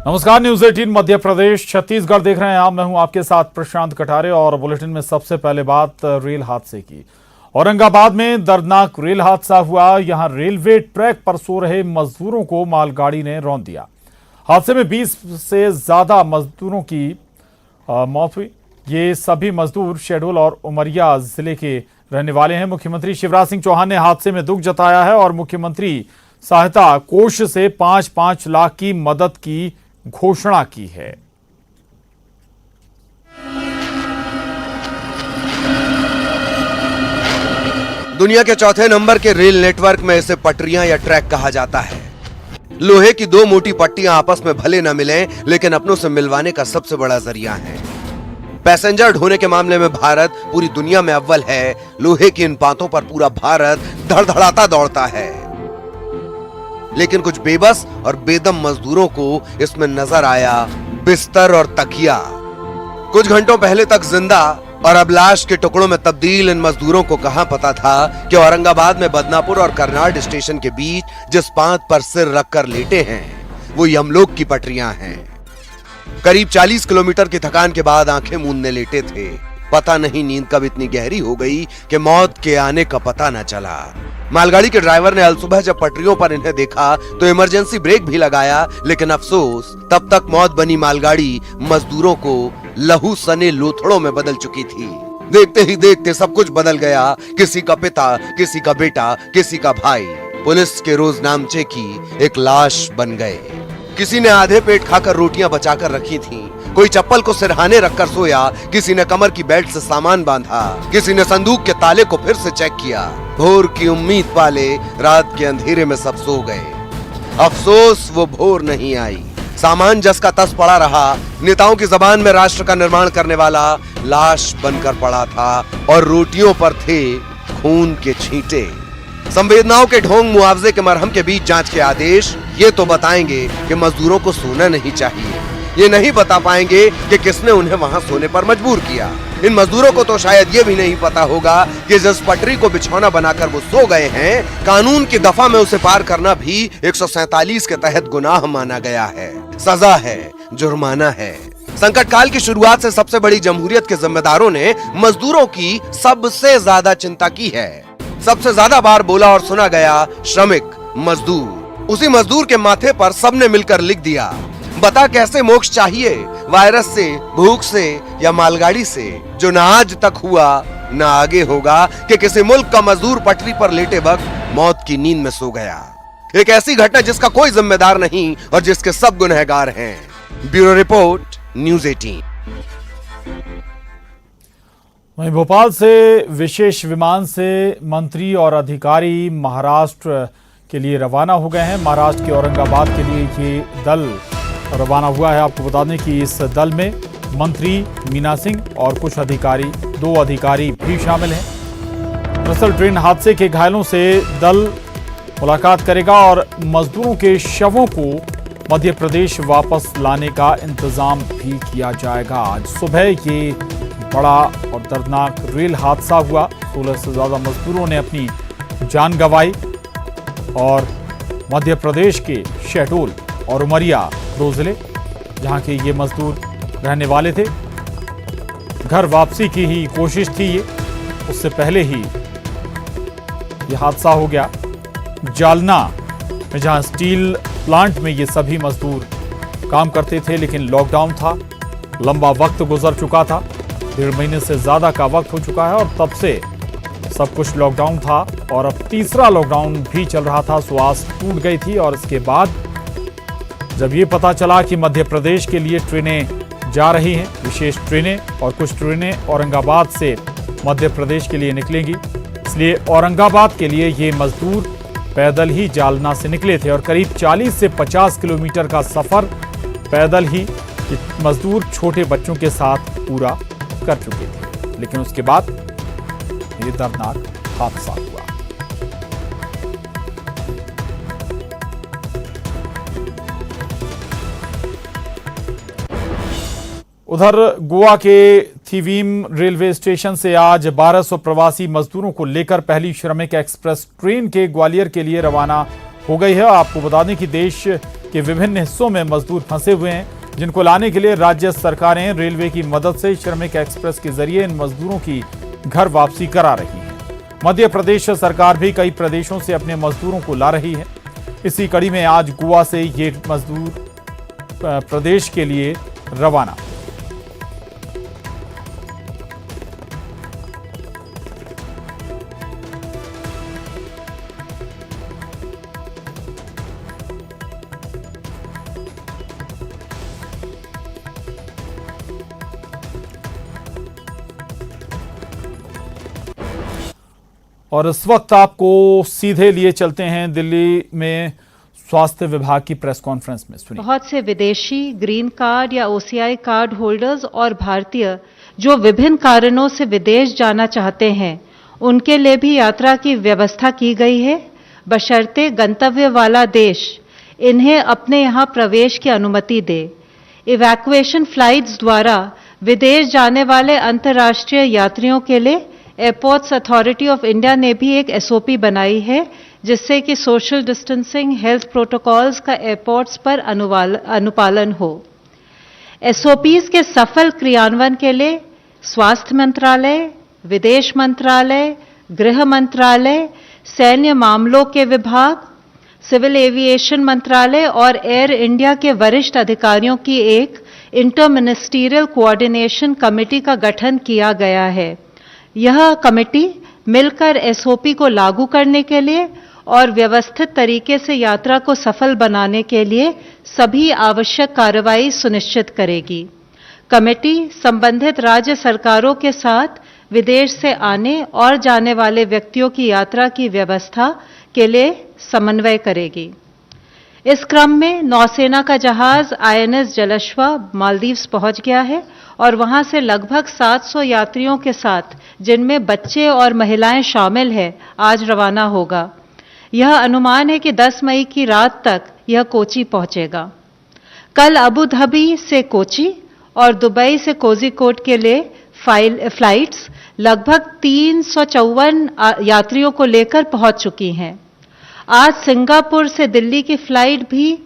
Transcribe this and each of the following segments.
नमस्कार, न्यूज 18 मध्य प्रदेश छत्तीसगढ़ देख रहे हैं आप। मैं हूं आपके साथ प्रशांत कटारे और बुलेटिन में सबसे पहले बात रेल हादसे की। औरंगाबाद में दर्दनाक रेल हादसा हुआ। यहां रेलवे ट्रैक पर सो रहे मजदूरों को मालगाड़ी ने रौंद दिया। हादसे में 20 से ज्यादा मजदूरों की मौत हुई। ये सभी मजदूर शहडोल और उमरिया जिले के रहने वाले हैं। मुख्यमंत्री शिवराज सिंह चौहान ने हादसे में दुख जताया है और मुख्यमंत्री सहायता कोष से 5-5 लाख की मदद की घोषणा की है। दुनिया के चौथे नंबर के रेल नेटवर्क में इसे पटरियां या ट्रैक कहा जाता है। लोहे की दो मोटी पट्टियां आपस में भले न मिलें, लेकिन अपनों से मिलवाने का सबसे बड़ा जरिया है। पैसेंजर ढोने के मामले में भारत पूरी दुनिया में अव्वल है। लोहे की इन पातों पर पूरा भारत धड़धड़ाता दौड़ता है, लेकिन कुछ बेबस और बेदम मजदूरों को इसमें नजर आया बिस्तर और तकिया। कुछ घंटों पहले तक जिंदा और अब लाश के टुकड़ों में तब्दील इन मजदूरों को कहां पता था कि औरंगाबाद में बदनापुर और करनाड स्टेशन के बीच जिस पांत पर सिर रखकर लेटे हैं वो यमलोक की पटरियां हैं। करीब 40 किलोमीटर की थकान के बाद आंखें मूंदने लेटे थे। पता नहीं नींद कब इतनी गहरी हो गई कि मौत के आने का पता न चला। मालगाड़ी के ड्राइवर ने अलसुबह जब पटरियों पर इन्हें देखा तो इमरजेंसी ब्रेक भी लगाया, लेकिन अफसोस तब तक मौत बनी मालगाड़ी मजदूरों को लहू सने लोथड़ों में बदल चुकी थी। देखते ही देखते सब कुछ बदल गया। किसी का पिता, किसी का बेटा, किसी का भाई पुलिस के रोजनामचे की एक लाश बन गए। किसी ने आधे पेट खाकर रोटियां बचाकर रखी थीं। कोई चप्पल को सिरहाने रखकर सोया, किसी ने कमर की बेल्ट से सामान बांधा, किसी ने संदूक के ताले को फिर से चेक किया। भोर की उम्मीद वाले रात के अंधेरे में सब सो गए। अफसोस वो भोर नहीं आई। सामान जस का तस पड़ा रहा। नेताओं की जबान में राष्ट्र का निर्माण करने वाला लाश बनकर पड़ा था और रोटियों पर थे खून के छींटे। संवेदनाओं के ढोंग, मुआवजे के मरहम के बीच जांच के आदेश ये तो बताएंगे कि मजदूरों को सोना नहीं चाहिए। ये नहीं बता पाएंगे कि किसने उन्हें वहां सोने पर मजबूर किया। इन मजदूरों को तो शायद ये भी नहीं पता होगा कि जिस पटरी को बिछौना बनाकर वो सो गए हैं, कानून की दफा में उसे पार करना भी 147 के तहत गुनाह माना गया है। सजा है, जुर्माना है। संकट काल की शुरुआत से सबसे बड़ी जमहूरियत के जिम्मेदारों ने मजदूरों की सबसे ज्यादा चिंता की है। सबसे ज्यादा बार बोला और सुना गया श्रमिक, मजदूर। उसी मजदूर के माथे पर सबने मिलकर लिख दिया, बता कैसे मोक्ष चाहिए, वायरस से, भूख से या मालगाड़ी से। जो ना आज तक हुआ ना आगे होगा कि किसी मुल्क का मजदूर पटरी पर लेटे वक्त मौत की नींद में सो गया। एक ऐसी घटना जिसका कोई जिम्मेदार नहीं और जिसके सब गुनहगार हैं। Bureau report, news 18। वहीं भोपाल से विशेष विमान से मंत्री और अधिकारी महाराष्ट्र के लिए रवाना हो गए हैं। महाराष्ट्र के औरंगाबाद के लिए ये दल रवाना हुआ है। आपको बता दें कि इस दल में मंत्री मीना सिंह और कुछ अधिकारी, 2 अधिकारी भी शामिल हैं। दरअसल ट्रेन हादसे के घायलों से दल मुलाकात करेगा और मजदूरों के शवों को मध्य प्रदेश वापस लाने का इंतजाम भी किया जाएगा। आज सुबह ये बड़ा और दर्दनाक रेल हादसा हुआ। 16 से ज्यादा मजदूरों ने अपनी जान गंवाई और मध्य प्रदेश के शहडोल और उमरिया, 2 जिले जहां के ये मजदूर रहने वाले थे। घर वापसी की ही कोशिश थी ये, उससे पहले ही ये हादसा हो गया। जालना में जहां स्टील प्लांट में ये सभी मजदूर काम करते थे, लेकिन लॉकडाउन था, लंबा वक्त गुजर चुका था, 1.5 महीने से ज्यादा का वक्त हो चुका है और तब से सब कुछ लॉकडाउन था और अब तीसरा लॉकडाउन भी चल रहा था। सो आस टूट गई थी और इसके बाद जब ये पता चला कि मध्य प्रदेश के लिए ट्रेनें जा रही हैं, विशेष ट्रेनें, और कुछ ट्रेनें औरंगाबाद से मध्य प्रदेश के लिए निकलेंगी, इसलिए औरंगाबाद के लिए ये मजदूर पैदल ही जालना से निकले थे और करीब 40 से 50 किलोमीटर का सफर पैदल ही मजदूर छोटे बच्चों के साथ पूरा कर चुके थे। लेकिन उसके बाद ये दर्दनाक हादसा हुआ। उधर गोवा के थिवीम रेलवे स्टेशन से आज 1200 प्रवासी मजदूरों को लेकर पहली श्रमिक एक्सप्रेस ट्रेन के ग्वालियर के लिए रवाना हो गई है। आपको बता दें कि देश के विभिन्न हिस्सों में मजदूर फंसे हुए हैं, जिनको लाने के लिए राज्य सरकारें रेलवे की मदद से श्रमिक एक्सप्रेस के जरिए इन मजदूरों की घर वापसी करा रही है। मध्य प्रदेश सरकार भी कई प्रदेशों से अपने मजदूरों को ला रही है। इसी कड़ी में आज गोवा से ये मजदूर प्रदेश के लिए रवाना। और इस वक्त आपको सीधे लिए चलते हैं दिल्ली में स्वास्थ्य विभाग की प्रेस कॉन्फ्रेंस में। सुनिए। बहुत से विदेशी ग्रीन कार्ड या ओसीआई कार्ड होल्डर्स और भारतीय जो विभिन्न कारणों से विदेश जाना चाहते हैं, उनके लिए भी यात्रा की व्यवस्था की गई है, बशर्ते गंतव्य वाला देश इन्हें अपने यहां प्रवेश की अनुमति दे। इवैक्यूएशन फ्लाइट्स द्वारा विदेश जाने वाले अंतर्राष्ट्रीय यात्रियों के लिए एयरपोर्ट्स अथॉरिटी ऑफ इंडिया ने भी एक एसओपी बनाई है, जिससे कि सोशल डिस्टेंसिंग, हेल्थ प्रोटोकॉल्स का एयरपोर्ट्स पर अनुपालन हो। एसओपीज के सफल क्रियान्वयन के लिए स्वास्थ्य मंत्रालय, विदेश मंत्रालय, गृह मंत्रालय, सैन्य मामलों के विभाग, सिविल एविएशन मंत्रालय और एयर इंडिया के वरिष्ठ अधिकारियों की एक इंटर मिनिस्टीरियल कोऑर्डिनेशन कमेटी का गठन किया गया है। यह कमेटी मिलकर एसओपी को लागू करने के लिए और व्यवस्थित तरीके से यात्रा को सफल बनाने के लिए सभी आवश्यक कार्रवाई सुनिश्चित करेगी। कमेटी संबंधित राज्य सरकारों के साथ विदेश से आने और जाने वाले व्यक्तियों की यात्रा की व्यवस्था के लिए समन्वय करेगी। इस क्रम में नौसेना का जहाज आईएनएस जलश्वा मालदीव्स पहुंच गया है और वहां से लगभग 700 यात्रियों के साथ, जिनमें बच्चे और महिलाएं शामिल हैं, आज रवाना होगा। यह अनुमान है कि 10 मई की रात तक यह कोची पहुंचेगा। कल अबू धाबी से कोची और दुबई से कोझिकोड के लिए फ्लाइट्स लगभग 354 यात्रियों को लेकर पहुंच चुकी हैं। आज सिंगापुर से दिल्ली की फ्लाइट भी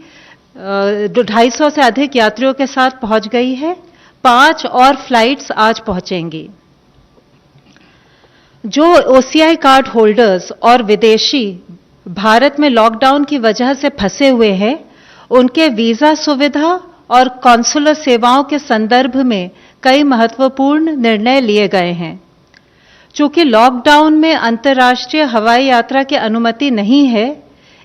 250 से अधिक यात्रियों के साथ पहुंच गई है। 5 और फ्लाइट्स आज पहुंचेंगी। जो ओसीआई कार्ड होल्डर्स और विदेशी भारत में लॉकडाउन की वजह से फंसे हुए हैं, उनके वीजा सुविधा और कॉन्सुलर सेवाओं के संदर्भ में कई महत्वपूर्ण निर्णय लिए गए हैं। चूंकि लॉकडाउन में अंतर्राष्ट्रीय हवाई यात्रा की अनुमति नहीं है,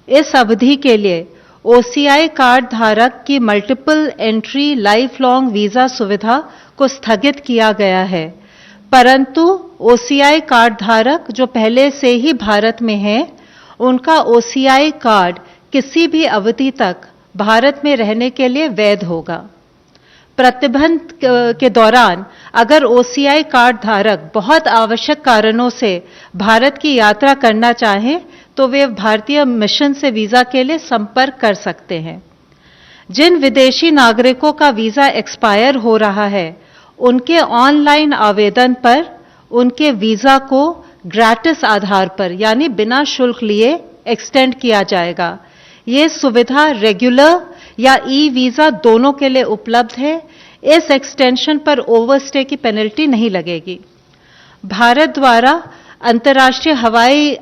इस अवधि के लिए ओसीआई कार्ड धारक की multiple entry life long visa सुविधा को स्थगित किया गया है, परंतु ओसीआई कार्ड धारक जो पहले से ही भारत में हैं, उनका ओसीआई कार्ड किसी भी अवधि तक भारत में रहने के लिए वैध होगा। प्रतिबंध के दौरान अगर ओसीआई कार्ड धारक बहुत आवश्यक कारणों से भारत की यात्रा करना चाहें, तो वे भारतीय मिशन से वीजा के लिए संपर्क कर सकते हैं। जिन विदेशी नागरिकों का वीजा एक्सपायर हो रहा है, उनके ऑनलाइन आवेदन पर उनके वीजा को ग्रेटिस आधार पर, यानी बिना शुल्क लिए एक्सटेंड किया जाएगा। ये सुविधा रेगुलर या ई वीजा दोनों के लिए उपलब्ध है। इस एक्सटेंशन पर ओवरस्टे की पेनल्टी नहीं लगेगी। भारत द्वारा अंतर्राष्ट्रीय हवाई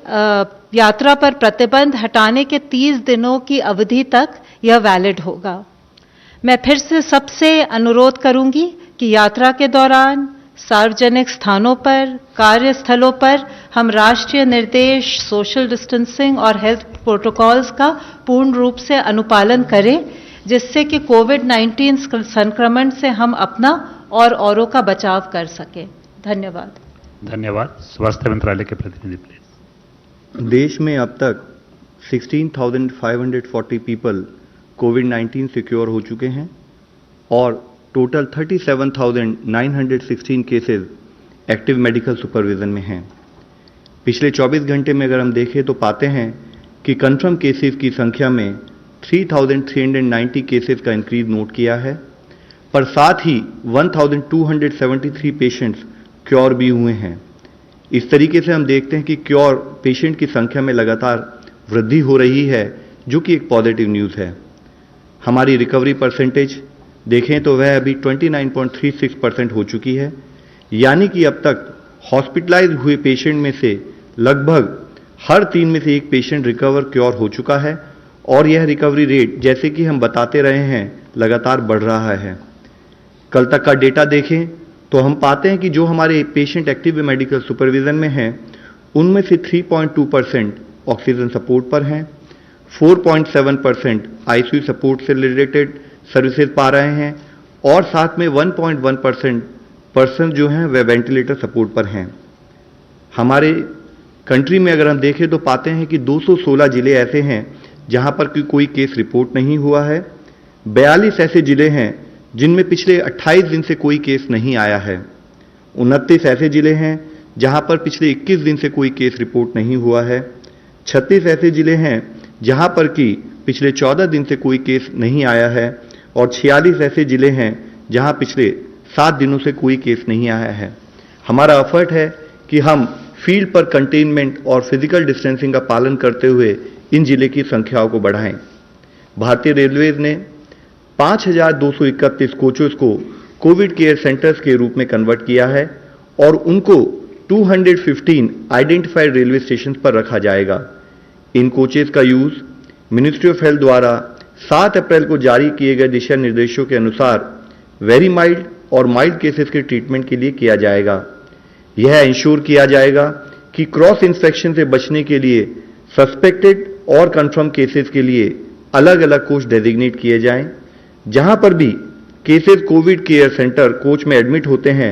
यात्रा पर प्रतिबंध हटाने के 30 दिनों की अवधि तक यह वैलिड होगा। मैं फिर से सबसे अनुरोध करूंगी कि यात्रा के दौरान सार्वजनिक स्थानों पर, कार्यस्थलों पर हम राष्ट्रीय निर्देश, सोशल डिस्टेंसिंग और हेल्थ प्रोटोकॉल्स का पूर्ण रूप से अनुपालन करें, जिससे कि कोविड-19 संक्रमण से हम अपना और औरों का बचाव कर सकें। धन्यवाद। धन्यवाद। स्वास्थ्य मंत्रालय के प्रतिनिधि प्लीज। देश में अब तक 16,540 पीपल कोविड-19 से क्योर हो चुके हैं और total 37,916 cases active medical supervision में हैं। पिछले 24 घंटे में अगर हम देखें तो पाते हैं कि कंफर्म केसेस की संख्या में 3,390 केसेस का इंक्रीज नोट किया है, पर साथ ही 1,273 पेशेंट्स क्योर भी हुए हैं। इस तरीके से हम देखते हैं कि क्योर पेशेंट की संख्या में लगातार वृद्धि हो रही है, जो कि एक पॉजिटिव न्यूज़ है। हमारी रिकवरी परसेंटेज देखें तो वह अभी 29.36% हो चुकी है, यानी कि अब तक हॉस्पिटलाइज हुए पेशेंट में से लगभग हर 3 में से 1 पेशेंट रिकवर क्योर हो चुका है और यह रिकवरी रेट जैसे कि हम बताते रहे हैं लगातार बढ़ रहा है। कल तक का डेटा देखें तो हम पाते हैं कि जो हमारे पेशेंट एक्टिव मेडिकल सुपरविजन में हैं उनमें से 3.2% ऑक्सीजन सपोर्ट पर हैं, 4.7% आईसीयू सपोर्ट से रिलेटेड सर्विसेज पा रहे हैं और साथ में 1.1% पर्सन जो हैं वह वेंटिलेटर सपोर्ट पर हैं। हमारे कंट्री में अगर हम देखें तो पाते हैं कि 216 जिले ऐसे हैं जहां पर कोई केस रिपोर्ट नहीं हुआ है, 42 ऐसे जिले हैं जिनमें पिछले 28 दिन से कोई केस नहीं आया है, 29 ऐसे जिले हैं जहां पर पिछले 21 दिन से कोई केस रिपोर्ट नहीं हुआ है, 36 ऐसे जिले हैं जहां पर कि पिछले 14 दिन से कोई केस नहीं आया है और 46 ऐसे जिले हैं जहां पिछले 7 दिनों से कोई केस नहीं आया है। हमारा एफर्ट है कि हम फील्ड पर कंटेनमेंट और फिजिकल डिस्टेंसिंग का पालन करते हुए इन जिले की संख्याओं को बढ़ाएं। भारतीय रेलवेज ने 5,231 कोचेस को कोविड केयर सेंटर्स के रूप में कन्वर्ट किया है और उनको 215 आइडेंटिफाइड रेलवे स्टेशन पर रखा जाएगा। इन कोचेस का यूज मिनिस्ट्री ऑफ हेल्थ द्वारा 7 अप्रैल को जारी किए गए दिशा निर्देशों के अनुसार वेरी माइल्ड और माइल्ड केसेस के ट्रीटमेंट के लिए किया जाएगा। यह इंश्योर किया जाएगा कि क्रॉस इन्फेक्शन से बचने के लिए सस्पेक्टेड और कंफर्म केसेस के लिए अलग अलग कोच डेजिग्नेट किए जाएं। जहां पर भी cases Covid care centre coach में एडमिट होते हैं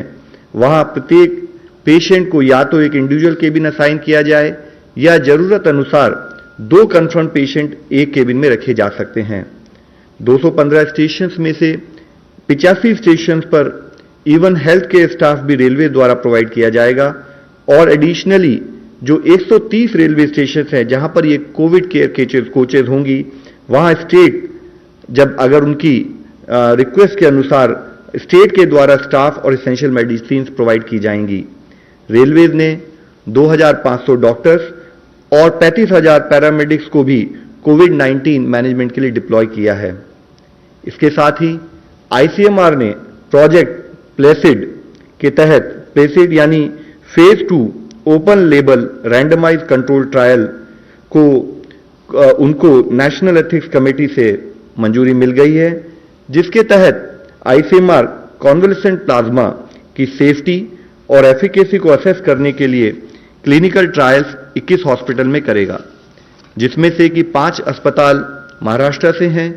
वहां प्रत्येक पेशेंट को या तो एक इंडिविजुअल केबिन असाइन किया जाए या जरूरत अनुसार 2 कंफर्म पेशेंट एक केबिन में रखे जा सकते हैं। 215 स्टेशन में से 85 स्टेशन पर इवन हेल्थ केयर स्टाफ भी रेलवे द्वारा प्रोवाइड किया जाएगा और एडिशनली जो 130 रेलवे स्टेशन हैं जहां पर ये कोविड केयर कोचेज होंगी वहां स्टेट जब अगर उनकी रिक्वेस्ट के अनुसार स्टेट के द्वारा स्टाफ और एसेंशियल मेडिसिन प्रोवाइड की जाएंगी। रेलवेज ने 2,500 डॉक्टर्स और 35,000 पैरामेडिक्स को भी कोविड-19 मैनेजमेंट के लिए डिप्लॉय किया है। इसके साथ ही आईसीएमआर ने प्रोजेक्ट प्लेसिड के तहत प्लेसिड यानी phase 2 open label randomise control trial को उनको नेशनल एथिक्स कमेटी से मंजूरी मिल गई है, जिसके तहत आईसीएमआर कॉन्वलेसेंट प्लाज्मा की सेफ्टी और एफिकेसी को असेस करने के लिए क्लिनिकल ट्रायल्स 21 हॉस्पिटल में करेगा, जिसमें से कि 5 अस्पताल महाराष्ट्र से हैं,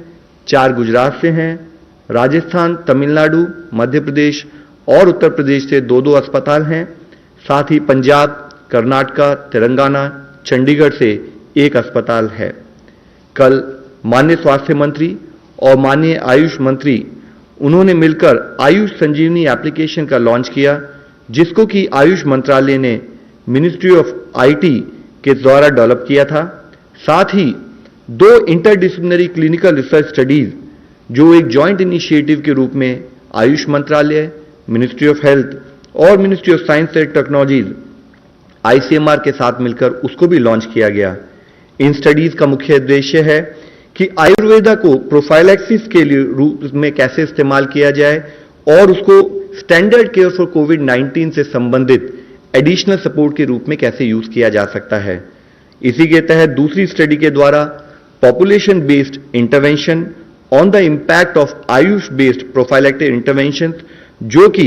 4 गुजरात से हैं, राजस्थान, तमिलनाडु, मध्य प्रदेश और उत्तर प्रदेश से 2-2 अस्पताल हैं, साथ ही पंजाब, कर्नाटका, तेलंगाना, चंडीगढ़ से 1 अस्पताल है। कल माननीय स्वास्थ्य मंत्री और माननीय आयुष मंत्री उन्होंने मिलकर आयुष संजीवनी एप्लीकेशन का लॉन्च किया, जिसको कि आयुष मंत्रालय ने मिनिस्ट्री ऑफ आईटी के द्वारा डेवलप किया था। साथ ही 2 इंटरडिसिप्लिनरी क्लिनिकल रिसर्च स्टडीज जो एक जॉइंट इनिशिएटिव के रूप में आयुष मंत्रालय, मिनिस्ट्री ऑफ हेल्थ और ministry of science and technologies ICMR के साथ मिलकर उसको भी लॉन्च किया गया। इन स्टडीज का मुख्य उद्देश्य है कि आयुर्वेदा को प्रोफाइलैक्सिस के लिए रूप में कैसे इस्तेमाल किया जाए और उसको स्टैंडर्ड केयर फॉर कोविड-19 से संबंधित एडिशनल सपोर्ट के रूप में कैसे यूज किया जा सकता है। इसी के तहत दूसरी स्टडी के द्वारा population based intervention on the impact of Ayush based prophylactic intervention, जो कि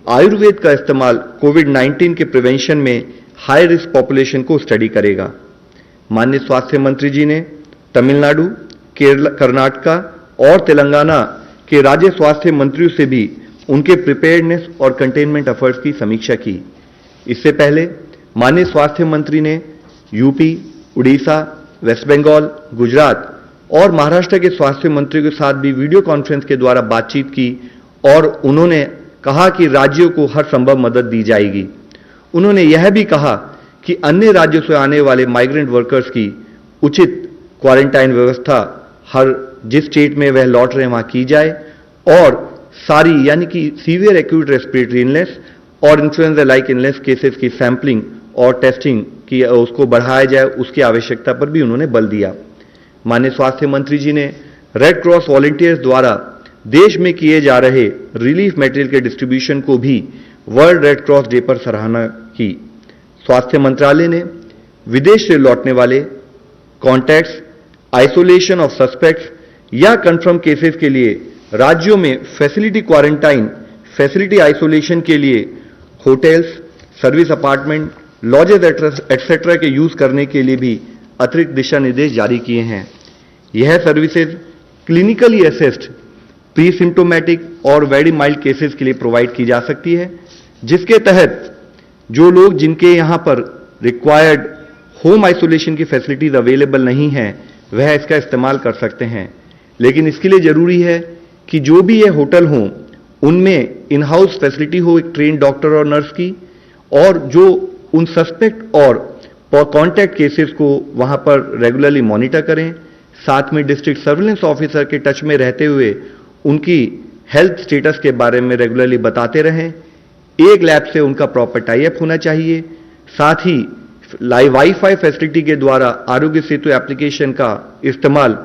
आयुर्वेद का इस्तेमाल कोविड-19 के प्रिवेंशन में हाई रिस्क पॉपुलेशन को स्टडी करेगा। माननीय स्वास्थ्य मंत्री जी ने तमिलनाडु, केरल, कर्नाटका और तेलंगाना के राज्य स्वास्थ्य मंत्रियों से भी उनके प्रिपेयर्डनेस और कंटेनमेंट एफर्ट्स की समीक्षा की। इससे पहले माननीय स्वास्थ्य मंत्री ने यूपी, उड़ीसा, वेस्ट बंगाल, गुजरात और महाराष्ट्र के स्वास्थ्य मंत्रियों के साथ भी वीडियो कॉन्फ्रेंस के द्वारा बातचीत की और उन्होंने कहा कि राज्यों को हर संभव मदद दी जाएगी। उन्होंने यह भी कहा कि अन्य राज्यों से आने वाले माइग्रेंट वर्कर्स की उचित क्वारंटाइन व्यवस्था हर जिस स्टेट में वह लौट रहे हैं वहां की जाए और सारी यानी कि सीवियर एक्यूट रेस्पिरेटरी इलनेस और इन्फ्लुएंजा लाइक इलनेस केसेस की सैंपलिंग और टेस्टिंग की उसको बढ़ाया जाए, उसकी आवश्यकता पर भी उन्होंने बल दिया। माननीय स्वास्थ्य मंत्री जी ने रेड क्रॉस वॉलंटियर्स द्वारा देश में किए जा रहे रिलीफ मटेरियल के डिस्ट्रीब्यूशन को भी वर्ल्ड रेड क्रॉस डे पर सराहना की। स्वास्थ्य मंत्रालय ने विदेश से लौटने वाले कॉन्टैक्ट्स, आइसोलेशन ऑफ सस्पेक्ट्स या कंफर्म केसेस के लिए राज्यों में फैसिलिटी क्वारंटाइन, फैसिलिटी आइसोलेशन के लिए hotels, service apartment, lodges etcetera के यूज करने के लिए भी अतिरिक्त दिशा निर्देश जारी किए हैं। यह services clinically assessed, pre symptomatic और वेरी माइल्ड केसेस के लिए प्रोवाइड की जा सकती है, जिसके तहत जो लोग जिनके यहां पर रिक्वायर्ड होम आइसोलेशन की फैसिलिटीज अवेलेबल नहीं है वह इसका इस्तेमाल कर सकते हैं। लेकिन इसके लिए जरूरी है कि जो भी ये होटल हों उनमें इन हाउस फैसिलिटी हो एक ट्रेन डॉक्टर और नर्स की, और जो उन सस्पेक्ट और कॉन्टैक्ट केसेस को वहां पर रेगुलरली मॉनिटर करें, साथ में डिस्ट्रिक्ट सर्विलेंस ऑफिसर के टच में रहते हुए उनकी हेल्थ स्टेटस के बारे में रेगुलरली बताते रहें। एक लैब से उनका प्रॉपर टाई अप होना चाहिए। साथ ही वाईफाई फैसिलिटी के द्वारा आरोग्य सेतु एप्लीकेशन का इस्तेमाल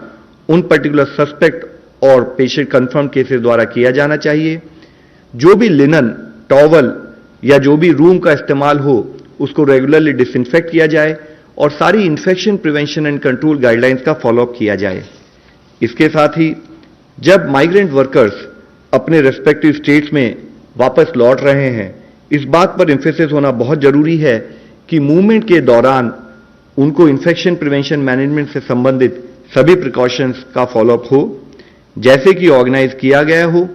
उन पर्टिकुलर सस्पेक्ट और पेशेंट कंफर्म केसेस द्वारा किया जाना चाहिए। जो भी लिनन, टॉवल या जो भी रूम का इस्तेमाल हो उसको रेगुलरली डिसइंफेक्ट किया जाए और सारी infection prevention and control guidelines का फॉलोअप किया जाए। इसके साथ ही जब माइग्रेंट वर्कर्स अपने रेस्पेक्टिव स्टेट्स में वापस लौट रहे हैं, इस बात पर एम्फेसिस होना बहुत जरूरी है कि मूवमेंट के दौरान उनको इन्फेक्शन प्रिवेंशन मैनेजमेंट से संबंधित सभी प्रिकॉशंस का फॉलोअप हो, जैसे कि ऑर्गेनाइज किया गया हो,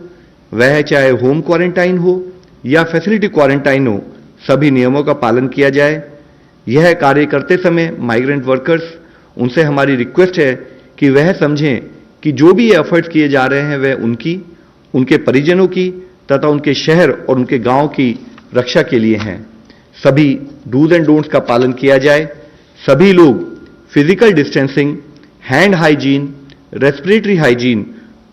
वह चाहे होम क्वारंटाइन हो या फैसिलिटी क्वारंटाइन हो, सभी नियमों का पालन किया जाए। यह कार्य करते समय माइग्रेंट वर्कर्स, उनसे हमारी रिक्वेस्ट है कि वह समझें कि जो भी ये एफर्ट्स किए जा रहे हैं वह उनकी, उनके परिजनों की तथा उनके शहर और उनके गांव की रक्षा के लिए हैं। सभी डूज एंड डोंट्स का पालन किया जाए। सभी लोग physical distancing, hand hygiene, respiratory hygiene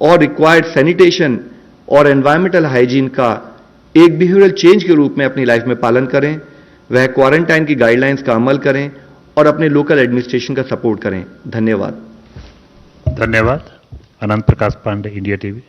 और रिक्वायर्ड सैनिटेशन और एनवायरमेंटल हाइजीन का एक बिहेवियरल चेंज के रूप में अपनी लाइफ में पालन करें। वह क्वारंटाइन की गाइडलाइंस का अमल करें और अपने लोकल एडमिनिस्ट्रेशन का सपोर्ट करें। धन्यवाद। धन्यवाद। अनंत प्रकाश पांडे, इंडिया टीवी।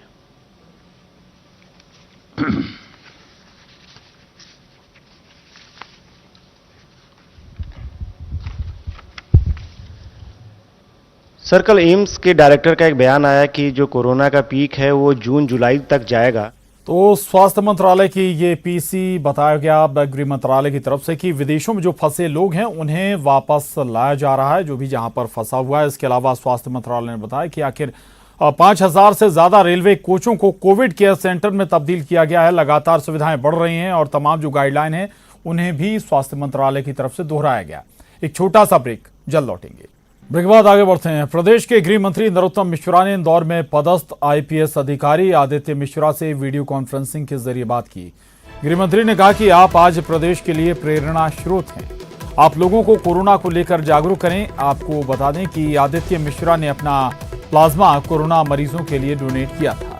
सर, कल एम्स के डायरेक्टर का एक बयान आया कि जो कोरोना का पीक है वो जून जुलाई तक जाएगा। तो स्वास्थ्य मंत्रालय की ये पीसी बताया गया गृह मंत्रालय की तरफ से कि विदेशों में जो फंसे लोग हैं उन्हें वापस लाया जा रहा है, जो भी जहां पर फंसा हुआ है। इसके अलावा स्वास्थ्य मंत्रालय ने बताया कि आखिर 5,000 से ज्यादा रेलवे कोचों को कोविड केयर सेंटर में तब्दील किया गया है। लगातार सुविधाएं बढ़ रही हैं और तमाम जो गाइडलाइन है उन्हें भी स्वास्थ्य मंत्रालय की तरफ से दोहराया गया। एक छोटा सा ब्रेक, जल्द लौटेंगे। ब्रेक बाद आगे बढ़ते हैं। प्रदेश के गृह मंत्री नरोत्तम मिश्रा ने इंदौर में पदस्थ आईपीएस अधिकारी आदित्य मिश्रा से वीडियो कॉन्फ्रेंसिंग के जरिए बात की। गृह मंत्री ने कहा कि आप आज प्रदेश के लिए प्रेरणा स्रोत हैं। आप लोगों को कोरोना को लेकर जागरूक करें। आपको बता दें कि आदित्य मिश्रा ने अपना प्लाज्मा कोरोना मरीजों के लिए डोनेट किया था।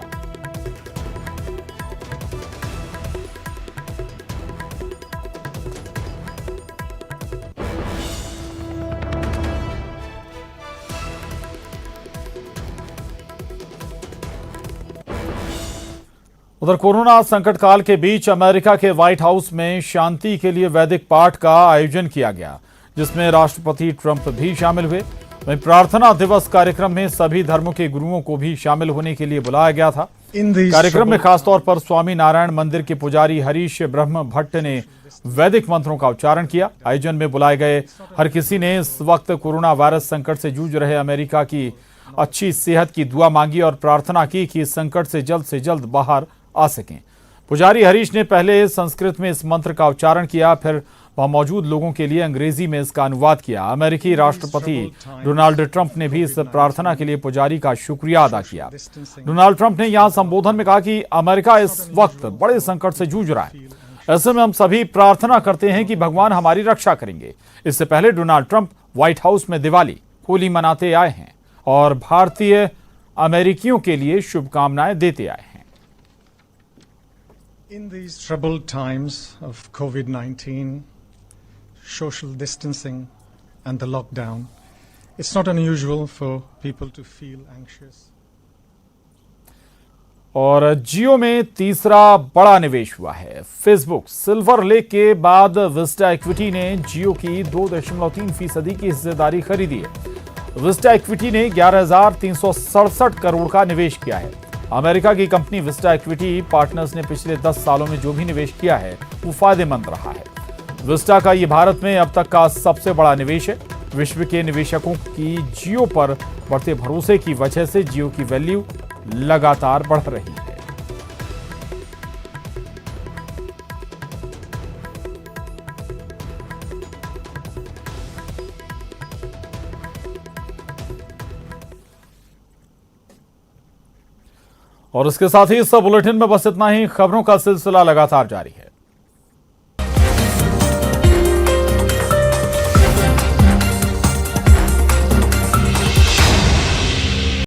उधर कोरोना संकट काल के बीच अमेरिका के व्हाइट हाउस में शांति के लिए वैदिक पाठ का आयोजन किया गया, जिसमें राष्ट्रपति ट्रंप भी शामिल हुए। वहीं प्रार्थना दिवस कार्यक्रम में सभी धर्मों के गुरुओं को भी शामिल होने के लिए बुलाया गया था। कार्यक्रम में खासतौर पर स्वामी नारायण मंदिर के पुजारी हरीश ब्रह्म भट्ट ने वैदिक मंत्रों का उच्चारण किया। आयोजन में बुलाए गए हर किसी ने इस वक्त कोरोना वायरस संकट से जूझ रहे अमेरिका की अच्छी सेहत की दुआ मांगी और प्रार्थना की कि इस संकट से जल्द बाहर आ सकें। पुजारी हरीश ने पहले संस्कृत में इस मंत्र का उच्चारण किया, फिर वहां मौजूद लोगों के लिए अंग्रेजी में इसका अनुवाद किया। अमेरिकी राष्ट्रपति डोनाल्ड ट्रंप ने भी इस प्रार्थना के लिए पुजारी का शुक्रिया अदा किया। डोनाल्ड ट्रंप ने यहां संबोधन में कहा कि अमेरिका इस वक्त बड़े संकट से जूझ रहा है। ऐसे में हम सभी प्रार्थना करते हैं कि भगवान हमारी रक्षा करेंगे। इससे पहले डोनाल्ड ट्रंप व्हाइट हाउस में दिवाली, होली मनाते आए हैं और भारतीय अमेरिकियों के लिए शुभकामनाएं देते आए हैं। In these troubled times of COVID-19, social distancing and the lockdown, it's not unusual for people to feel anxious और जियो में तीसरा बड़ा निवेश हुआ है। फेसबुक सिल्वर लेक के बाद विस्टा इक्विटी ने जियो की 2.3% की हिस्सेदारी खरीदी है। विस्टा इक्विटी ने 11,367 करोड़ का निवेश किया है। अमेरिका की कंपनी विस्टा इक्विटी पार्टनर्स ने पिछले 10 सालों में जो भी निवेश किया है वो फायदेमंद रहा है। विस्टा का ये भारत में अब तक का सबसे बड़ा निवेश है। विश्व के निवेशकों की जियो पर बढ़ते भरोसे की वजह से जियो की वैल्यू लगातार बढ़ रही है। और इसके साथ ही इस बुलेटिन में बस इतना ही। खबरों का सिलसिला लगातार जारी है।